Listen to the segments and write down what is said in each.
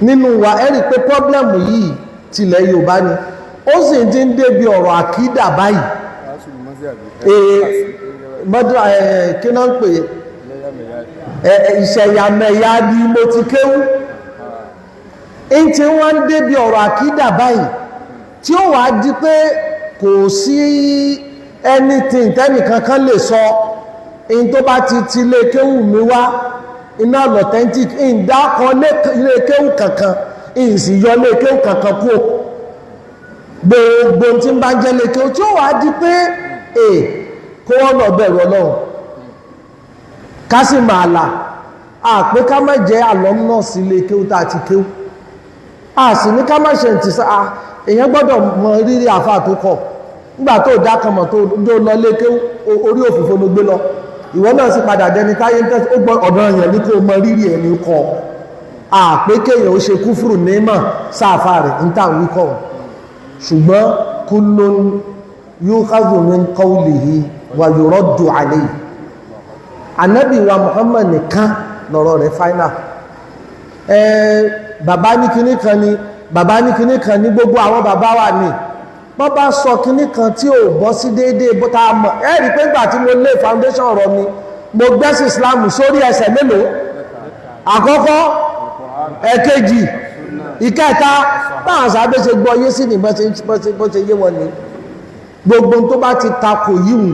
nínú wa ẹ̀rí pé pọ́blẹ́mù yìí tilẹ̀ Yorùbá ni ó sì ti ń débi ọ̀rọ̀ àkídà báyìí kí náà ń pè ìṣẹ̀yàmẹ̀yà ni mo ti kéwú in tí wọ́n ń débi ọ̀rọ̀ àkídà báyìí tí ó wàá di pé kò sí anything tẹ́nìkan kan lè sọ in tó bá ti lé kéwú mi wá iná authentic in dákọ̀ lé kéwú kankan in sì yọ lé kéwú kankan kú gbogbo tí ń bá jẹ́ lé kéwú tí ó wàá di pé kó wọ́n lọ bẹ̀rù Ọlọ́run ká sì máa là pé ká má jẹ́ alumnus ilé kéwú tá a ti kéwú sì ní ká má ṣe ti sá èèyàn gbọ́dọ̀ mọ rírì àfà tó kọ̀ nígbà tó dákanmọ̀ tó lọ lé kéwú orí òfìfo ló gbé lọ ìwọ náà sì padà dẹni táyé tẹ́ ó gbọ́ ọ̀dọ̀ èèyàn ní kó mọ rírì ẹni kọ pé kéèyàn ó ṣe kúfùrù nímọ̀ sáàfà rẹ̀ ń tà wí kọ̀ ṣùgbọ́n kullun yukhadhu min qawlihi wa yuraddu alayhi Ànábì wa Muhammad nìkan lọ́rọ̀ rẹ̀ final bàbá ní kinní kan ni bàbá ní kinní kan ní gbogbo àwọn bàbá wa ní wọ́n bá sọ kinní kan tí ò bọ́ sí déédéé bó ta mọ̀ rí pé gbà tí mo lé foundation ọ̀rọ̀ mi mo gbẹ́sì Islam sórí ẹsẹ̀ mélòó àkọ́kọ́ ẹ̀kejì ìkẹta báwọn sábẹ́ ṣe gbọ́ yé sí ní bó ṣe yé wọn ni gbogbo tó bá ti takò yíwù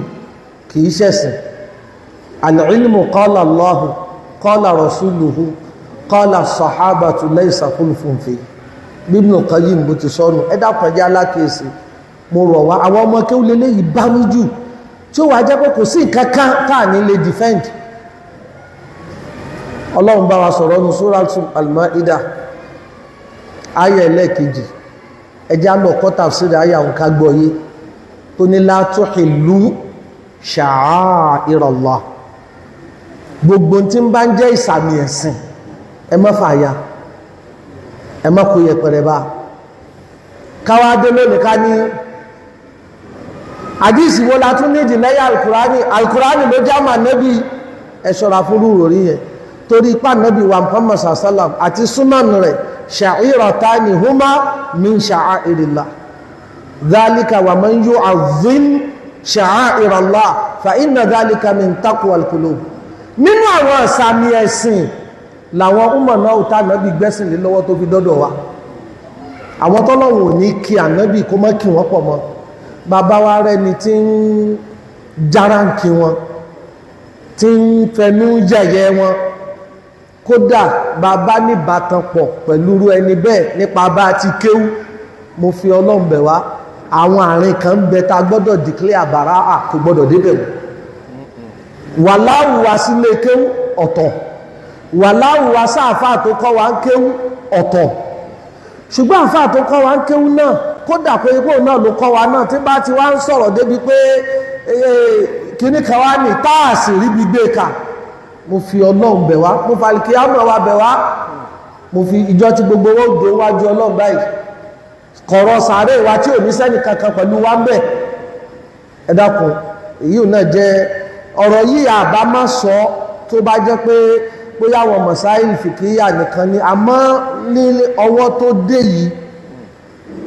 kì í ṣẹ̀sìn al-ilmu qala Allahu qala rasuluhu qala sahabatu laysa khulfun fi Ibn Qayyim bó ti sọ́nù ẹ̀dá pẹ̀jẹ́ alákèésí mo rọ̀ wá àwọn ọmọ kí ó lélẹ́ yìí bá mú jù tí ó wà jẹ́ pé kò sí kankan káà ní lè defend Ọlọ́run bá wa sọ̀rọ̀ ní Suratul Al-Ma'idah ayé ẹlẹ́ẹ̀kejì ẹjá lọ kọ́tà síra ayé àwọn ká gbọ́ yé tó ní la tuhillu sha'a'irallah gbogbo tí ń bá ń jẹ́ ìsàmì ẹ̀sìn ẹ má fàyà ẹ má kó yẹpẹrẹ bá káwá dé lónìí ká ní àdíìsì wo la tún nídìí lẹ́yìn alkùránì ló jámà nẹ́bí ẹ ṣọ́ra fún rúrò yẹn torí ipá nẹ́bí wa Muhammad sallam àti súnmọ́n rẹ̀ sha'iratani huma min sha'airillah dhalika wa man yu'azzim sha'airallah fa inna dhalika min taqwal qulub nínú àwọn ìsàmì ẹ̀sìn làwọn ọmọ náà tá ànábì gbẹ́sìn lé lọ́wọ́ tó fi dọ́dọ̀ wa àwọn tọ́lọ́wọ̀n ò ní kí ànábì kó mọ́ kí wọ́n pọ̀ mọ́ bàbá wa rẹ̀ ni tí ń jára ń kí wọn tí ń fẹnu yẹ̀yẹ́ wọn kódà bàbá níbàtàn pọ̀ pẹ̀lú irú ẹni bẹ́ẹ̀ nípa bá ti kéwú mo fi Ọlọ́run bẹ̀ wá àwọn àárín kan ń bẹ tá gbọ́dọ̀ declare àbàrá kò gbọ́dọ̀ débẹ̀ wà láwùwá sílé kéwú ọ̀tọ̀ wà láwùwá sáàfà tó kọ́ wa ń kéwú ọ̀tọ̀ ṣùgbọ́n àfà tó kọ́ wa ń kéwú náà kódà pé ipò náà ló kọ́ wa náà tí bá ti wá ń sọ̀rọ̀ débi pé kíní kan wá ní táàsì ríbi gbé ka mo fi Ọlọ́run bẹ̀ wá mo fa kí á mọ̀ wá bẹ̀ wá mo fi ìjọ tí gbogbo owó dé wájú Ọlọ́run báyìí kọ̀rọ̀ sàárè wa tí ò ní sẹ́nì kankan pẹ̀lú wa ń bẹ̀ ẹ dákun èyí náà jẹ́ ọ̀rọ̀ yìí àbá má sọ tó bá jẹ́ pé bóyá àwọn mọ̀sáìlì fìkìyà nìkan ni àmọ́ ní ọwọ́ tó dé yìí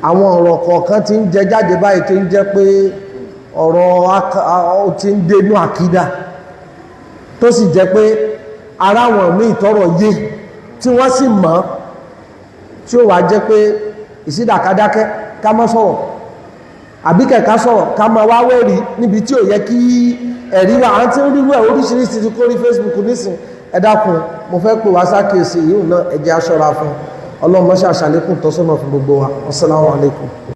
àwọn ọ̀rọ̀ kọ̀ọ̀kan ti ń jẹ jáde báyìí tó ń jẹ́ pé ọ̀rọ̀ ti ń dénú àkídà tó sì jẹ́ pé ara wọn míì tọrọ yé tí wọ́n sì mọ̀ tí ó wà jẹ́ pé ìsídàkádákẹ́ ká má sọ̀rọ̀ àbíkẹ̀ ká sọ̀rọ̀ ká má wá wẹ̀rí níbi tí ò yẹ kí ẹ̀rí wa à ń tí ń rí wẹ̀ oríṣiríṣi ti kórí Facebook nísìn ẹ dákun mo fẹ́ pè wá sákèsí yìí náà ẹ jẹ́ á ṣọ́ra fún Ọlọ́run má ṣe àṣàlékún tọ́sọ́nà fún gbogbo wa. Assalamu alaikum.